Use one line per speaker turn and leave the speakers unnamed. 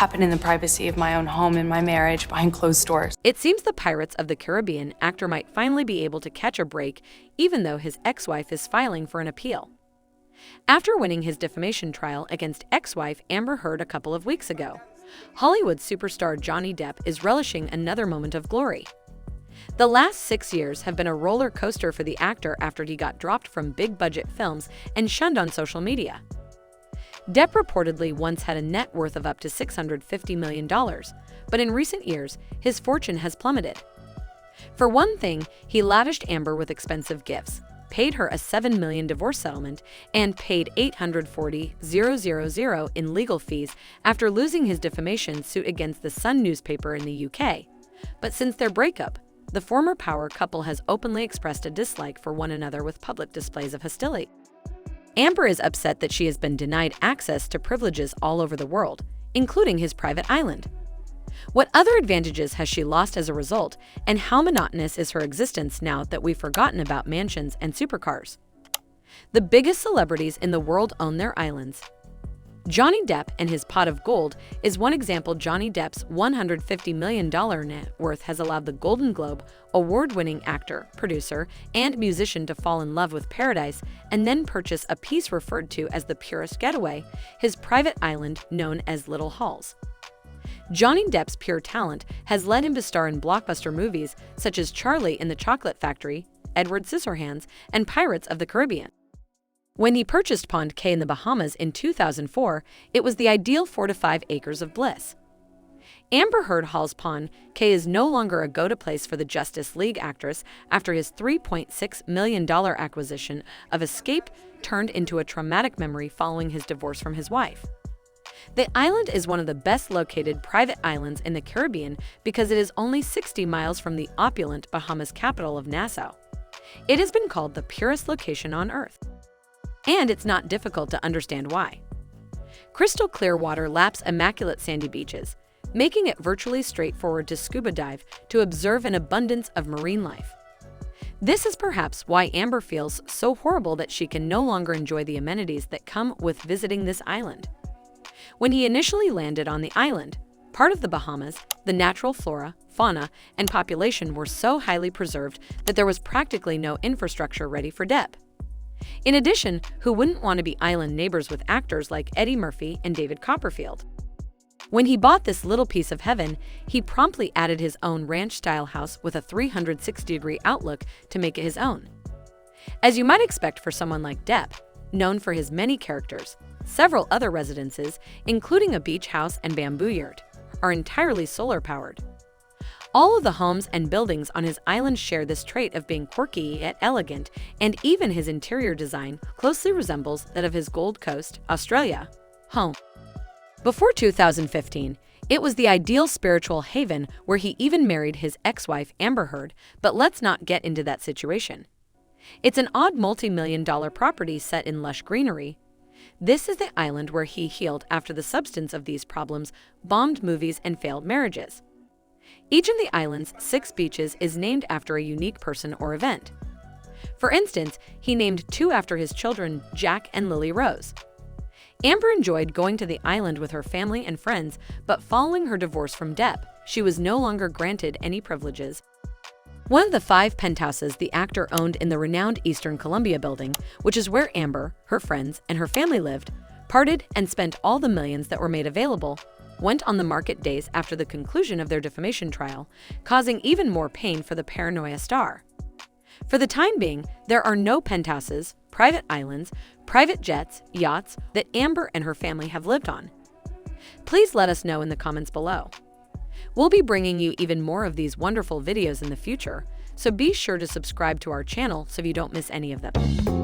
happened in the privacy of my own home and my marriage behind closed doors.
It seems the Pirates of the Caribbean actor might finally be able to catch a break, even though his ex-wife is filing for an appeal. After winning his defamation trial against ex-wife Amber Heard a couple of weeks ago, Hollywood superstar Johnny Depp is relishing another moment of glory. The last 6 years have been a roller coaster for the actor after he got dropped from big-budget films and shunned on social media. Depp reportedly once had a net worth of up to $650 million, but in recent years, his fortune has plummeted. For one thing, he lavished Amber with expensive gifts, paid her a $7 million divorce settlement, and paid $840,000 in legal fees after losing his defamation suit against the Sun newspaper in the UK. But since their breakup, the former power couple has openly expressed a dislike for one another with public displays of hostility. Amber is upset that she has been denied access to privileges all over the world, including his private island. What other advantages has she lost as a result, and how monotonous is her existence now that we've forgotten about mansions and supercars? The biggest celebrities in the world own their islands. Johnny Depp and his pot of gold is one example. Johnny Depp's $150 million net worth has allowed the Golden Globe award-winning actor, producer, and musician to fall in love with paradise and then purchase a piece referred to as the purest getaway, his private island known as Little Halls. Johnny Depp's pure talent has led him to star in blockbuster movies such as Charlie in the Chocolate Factory, Edward Scissorhands, and Pirates of the Caribbean. When he purchased Pond K in the Bahamas in 2004, it was the ideal 4 to 5 acres of bliss. Amber Heard Hall's Pond K is no longer a go-to place for the Justice League actress after his $3.6 million acquisition of Escape turned into a traumatic memory following his divorce from his wife. The island is one of the best-located private islands in the Caribbean because it is only 60 miles from the opulent Bahamas capital of Nassau. It has been called the purest location on Earth. And it's not difficult to understand why. Crystal clear water laps immaculate sandy beaches, making it virtually straightforward to scuba dive to observe an abundance of marine life. This is perhaps why Amber feels so horrible that she can no longer enjoy the amenities that come with visiting this island. When he initially landed on the island, part of the Bahamas, the natural flora, fauna, and population were so highly preserved that there was practically no infrastructure ready for Depp. In addition, who wouldn't want to be island neighbors with actors like Eddie Murphy and David Copperfield? When he bought this little piece of heaven, he promptly added his own ranch-style house with a 360-degree outlook to make it his own. As you might expect for someone like Depp, known for his many characters, several other residences, including a beach house and bamboo yurt, are entirely solar-powered. All of the homes and buildings on his island share this trait of being quirky yet elegant, and even his interior design closely resembles that of his Gold Coast, Australia, home. Before 2015, it was the ideal spiritual haven where he even married his ex-wife Amber Heard, but let's not get into that situation. It's an odd multi-million-dollar property set in lush greenery. This is the island where he healed after the substance of these problems, bombed movies, and failed marriages. Each of the island's 6 beaches is named after a unique person or event. For instance, he named 2 after his children, Jack and Lily Rose. Amber enjoyed going to the island with her family and friends, but following her divorce from Depp, she was no longer granted any privileges. One of the 5 penthouses the actor owned in the renowned Eastern Columbia building, which is where Amber, her friends, and her family lived, parted and spent all the millions that were made available, went on the market days after the conclusion of their defamation trial, causing even more pain for the paranoia star. For the time being, there are no penthouses, private islands, private jets, yachts that Amber and her family have lived on. Please let us know in the comments below. We'll be bringing you even more of these wonderful videos in the future, so be sure to subscribe to our channel so you don't miss any of them.